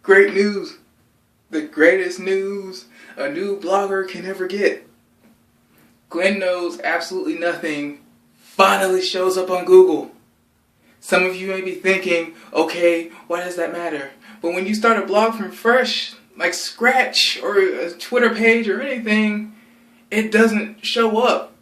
Great news. The greatest news a new blogger can ever get. Glenn Knows Absolutely Nothing finally shows up on Google. Some of you may be thinking, okay, why does that matter? But when you start a blog from fresh, like scratch, or a Twitter page or anything, it doesn't show up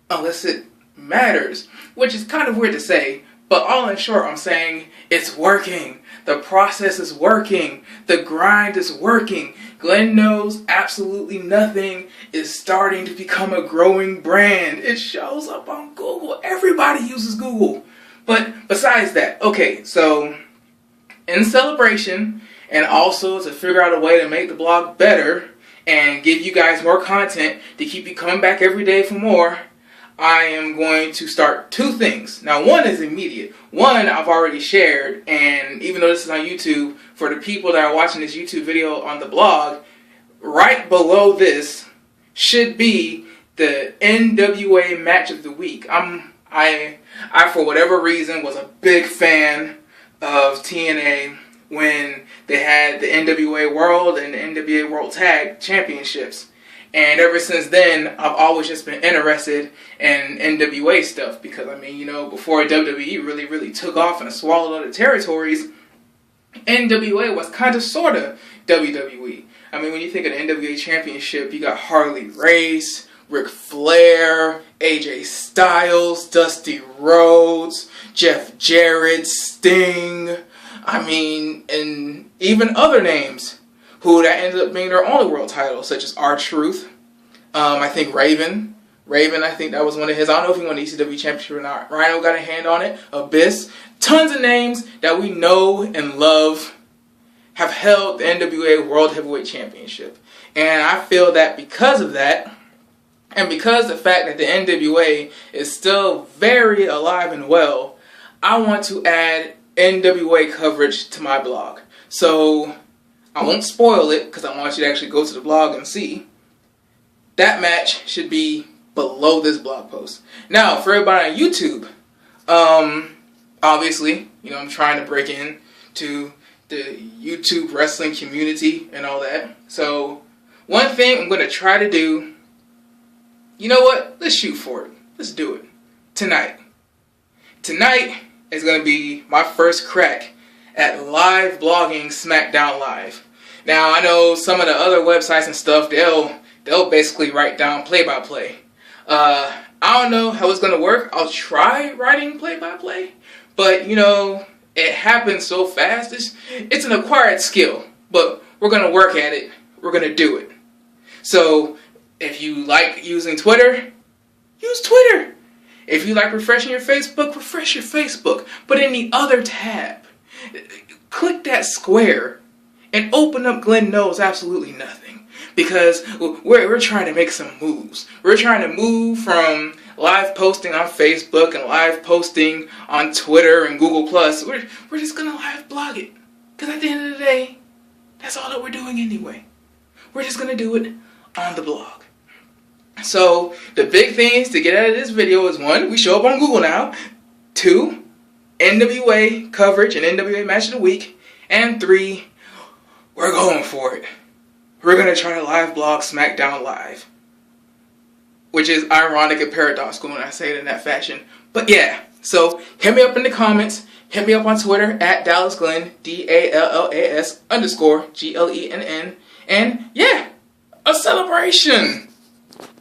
unless it matters, which is kind of weird to say, but all in short, I'm saying it's working. The process is working. The grind is working. Glenn Knows Absolutely Nothing is starting to become a growing brand. It shows up on Google. Everybody uses Google. But besides that, okay, so in celebration and also to figure out a way to make the blog better and give you guys more content to keep you coming back every day for more, I am going to start two things. Now, one is immediate. One I've already shared, and even though this is on YouTube, for the people that are watching this YouTube video on the blog, right below this should be the NWA Match of the Week. I for whatever reason was a big fan of TNA when they had the NWA World and the NWA World Tag Championships. And ever since then, I've always just been interested in NWA stuff because, I mean, you know, before WWE really took off and swallowed other territories, NWA was kind of sort of WWE. I mean, when you think of the NWA Championship, you got Harley Race, Ric Flair, AJ Styles, Dusty Rhodes, Jeff Jarrett, Sting, I mean, and even other names who that ended up being their only world title, such as R-Truth. I think Raven, I think that was one of his. I don't know if he won the ECW Championship or not. Rhino got a hand on it. Abyss. Tons of names that we know and love have held the NWA World Heavyweight Championship. And I feel that because of that, and because the fact that the NWA is still very alive and well, I want to add NWA coverage to my blog. So I won't spoil it because I want you to actually go to the blog and see. That match should be below this blog post. Now, for everybody on YouTube, obviously, you know, I'm trying to break in to the YouTube wrestling community and all that. So, one thing I'm going to try to do, you know what? Let's shoot for it. Let's do it. Tonight. Tonight is going to be my first crack at live blogging SmackDown Live. Now, I know some of the other websites and stuff, they'll basically write down play-by-play. I don't know how it's going to work. I'll try writing play-by-play, but, you know, it happens so fast. It's an acquired skill, but we're going to work at it. We're going to do it. So, if you like using Twitter, use Twitter. If you like refreshing your Facebook, refresh your Facebook. But in the other tab, click that square and open up Glenn Knows Absolutely Nothing. Because we're trying to make some moves. We're trying to move from live posting on Facebook and live posting on Twitter and Google+. We're just going to live blog it. Because at the end of the day, that's all that we're doing anyway. We're just going to do it on the blog. So, the big things to get out of this video is 1, we show up on Google now. 2, NWA coverage and NWA Match of the Week. And 3, we're going for it. We're going to try to live blog SmackDown Live. Which is ironic and paradoxical when I say it in that fashion. But yeah, so hit me up in the comments. Hit me up on Twitter at DallasGlenn, DALLAS_GLENN. And yeah, a celebration.